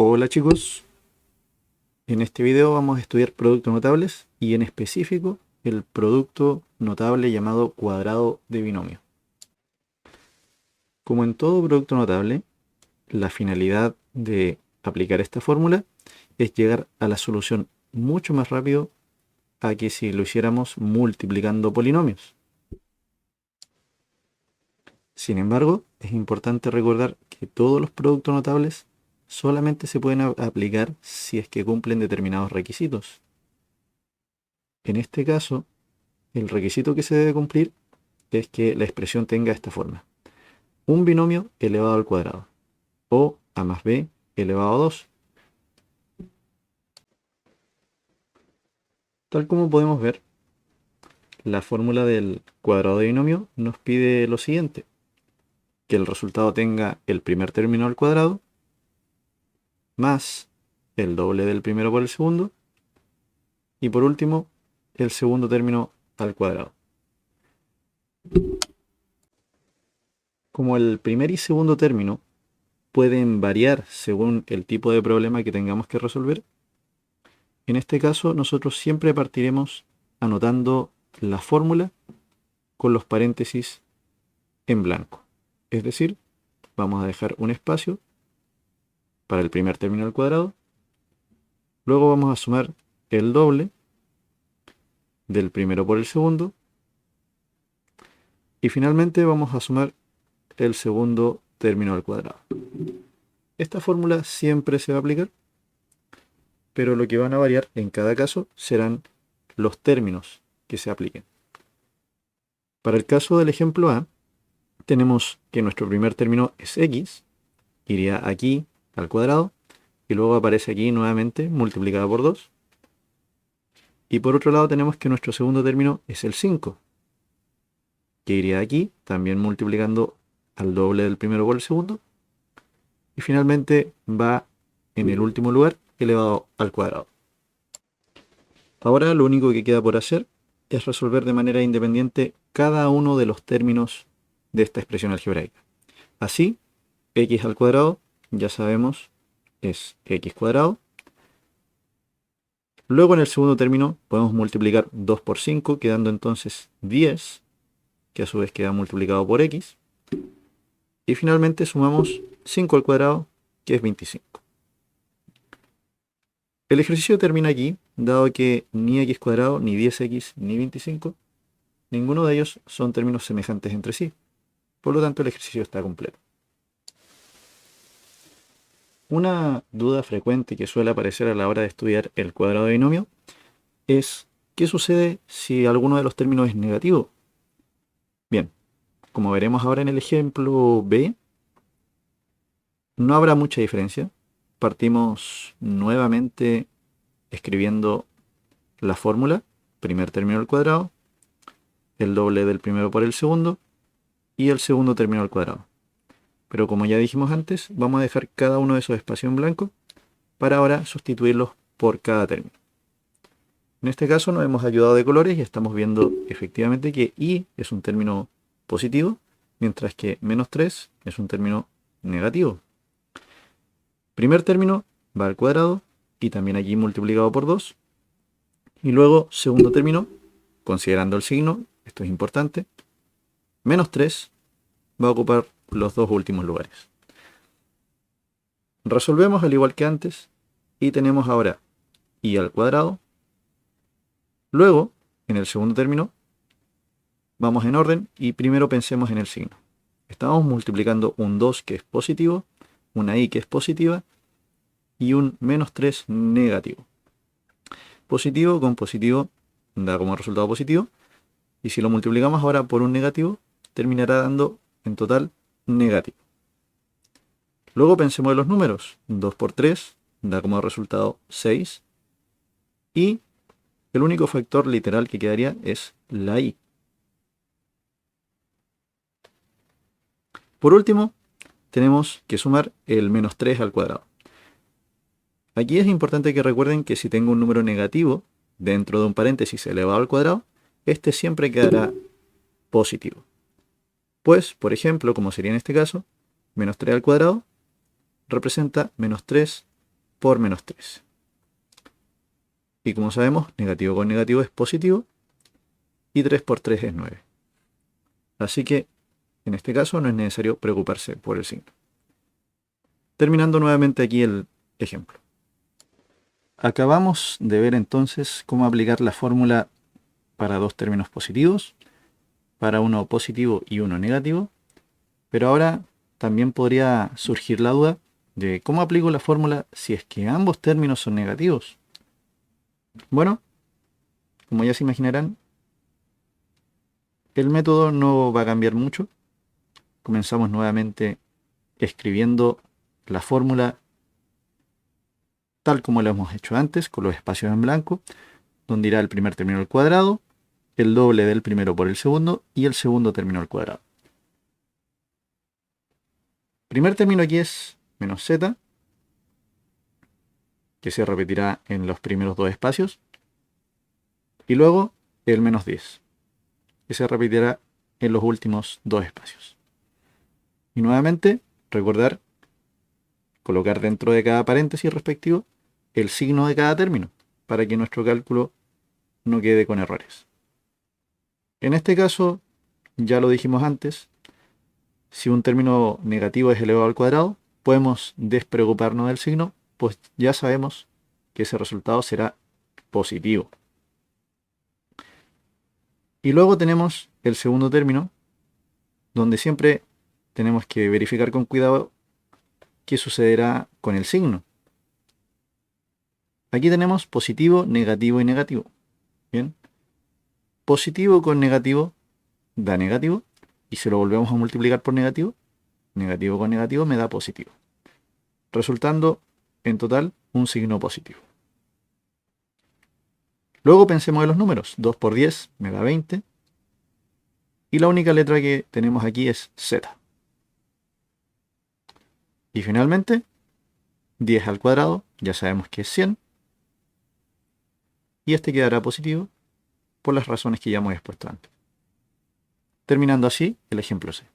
Hola chicos, en este video vamos a estudiar productos notables y en específico el producto notable llamado cuadrado de binomio. Como en todo producto notable, la finalidad de aplicar esta fórmula es llegar a la solución mucho más rápido a que si lo hiciéramos multiplicando polinomios. Sin embargo, es importante recordar que todos los productos notables solamente se pueden aplicar si es que cumplen determinados requisitos. En este caso, el requisito que se debe cumplir es que la expresión tenga esta forma: un binomio elevado al cuadrado, o a más b elevado a 2. Tal como podemos ver, la fórmula del cuadrado de binomio nos pide lo siguiente: que el resultado tenga el primer término al cuadrado, más el doble del primero por el segundo, y por último, el segundo término al cuadrado. Como el primer y segundo término pueden variar según el tipo de problema que tengamos que resolver, en este caso nosotros siempre partiremos anotando la fórmula con los paréntesis en blanco. Es decir, vamos a dejar un espacio para el primer término al cuadrado, luego vamos a sumar el doble del primero por el segundo, y finalmente vamos a sumar el segundo término al cuadrado. Esta fórmula siempre se va a aplicar, pero lo que van a variar en cada caso serán los términos que se apliquen. Para el caso del ejemplo A, tenemos que nuestro primer término es x, iría aquí al cuadrado, y luego aparece aquí nuevamente multiplicado por 2. Y por otro lado tenemos que nuestro segundo término es el 5, que iría aquí, también multiplicando al doble del primero por el segundo. Y finalmente va en el último lugar elevado al cuadrado. Ahora lo único que queda por hacer es resolver de manera independiente cada uno de los términos de esta expresión algebraica. Así, x al cuadrado, ya sabemos, es x cuadrado. Luego en el segundo término podemos multiplicar 2 por 5, quedando entonces 10, que a su vez queda multiplicado por x. Y finalmente sumamos 5 al cuadrado, que es 25. El ejercicio termina aquí, dado que ni x cuadrado, ni 10x, ni 25, ninguno de ellos son términos semejantes entre sí. Por lo tanto, el ejercicio está completo. Una duda frecuente que suele aparecer a la hora de estudiar el cuadrado de binomio es: ¿qué sucede si alguno de los términos es negativo? Bien, como veremos ahora en el ejemplo B, no habrá mucha diferencia. Partimos nuevamente escribiendo la fórmula: primer término al cuadrado, el doble del primero por el segundo, y el segundo término al cuadrado. Pero como ya dijimos antes, vamos a dejar cada uno de esos espacios en blanco para ahora sustituirlos por cada término. En este caso nos hemos ayudado de colores y estamos viendo efectivamente que y es un término positivo, mientras que menos 3 es un término negativo. Primer término va al cuadrado y también aquí multiplicado por 2. Y luego segundo término, considerando el signo, esto es importante, menos 3 va a ocupar los dos últimos lugares. Resolvemos al igual que antes y tenemos ahora y al cuadrado. Luego, en el segundo término, vamos en orden y primero pensemos en el signo. Estamos multiplicando un 2 que es positivo, una i que es positiva y un menos 3 negativo. Positivo con positivo da como resultado positivo, y si lo multiplicamos ahora por un negativo, terminará dando en total negativo. Luego pensemos en los números. 2 por 3 da como resultado 6, y el único factor literal que quedaría es la i. Por último, tenemos que sumar el menos 3 al cuadrado. Aquí es importante que recuerden que si tengo un número negativo dentro de un paréntesis elevado al cuadrado, este siempre quedará positivo. Pues, por ejemplo, como sería en este caso, menos 3 al cuadrado representa menos 3 por menos 13. Y como sabemos, negativo con negativo es positivo y 3 por 3 es 9. Así que en este caso no es necesario preocuparse por el signo. Terminando nuevamente aquí el ejemplo. Acabamos de ver entonces cómo aplicar la fórmula para dos términos positivos, para uno positivo y uno negativo, pero ahora también podría surgir la duda de cómo aplico la fórmula si es que ambos términos son negativos. Bueno, como ya se imaginarán, el método no va a cambiar mucho. Comenzamos nuevamente escribiendo la fórmula tal como lo hemos hecho antes, con los espacios en blanco, donde irá el primer término al cuadrado, el doble del primero por el segundo y el segundo término al cuadrado. Primer término aquí es menos z, que se repetirá en los primeros dos espacios, y luego el menos 10, que se repetirá en los últimos dos espacios. Y nuevamente, recordar colocar dentro de cada paréntesis respectivo el signo de cada término, para que nuestro cálculo no quede con errores. En este caso, ya lo dijimos antes, si un término negativo es elevado al cuadrado, podemos despreocuparnos del signo, pues ya sabemos que ese resultado será positivo. Y luego tenemos el segundo término, donde siempre tenemos que verificar con cuidado qué sucederá con el signo. Aquí tenemos positivo, negativo y negativo. Bien, positivo con negativo da negativo, y si lo volvemos a multiplicar por negativo, negativo con negativo me da positivo, resultando en total un signo positivo. Luego pensemos en los números. 2 por 10 me da 20. Y la única letra que tenemos aquí es Z. Y finalmente, 10 al cuadrado, ya sabemos que es 100. Y este quedará positivo por las razones que ya hemos expuesto antes. Terminando así el ejemplo C.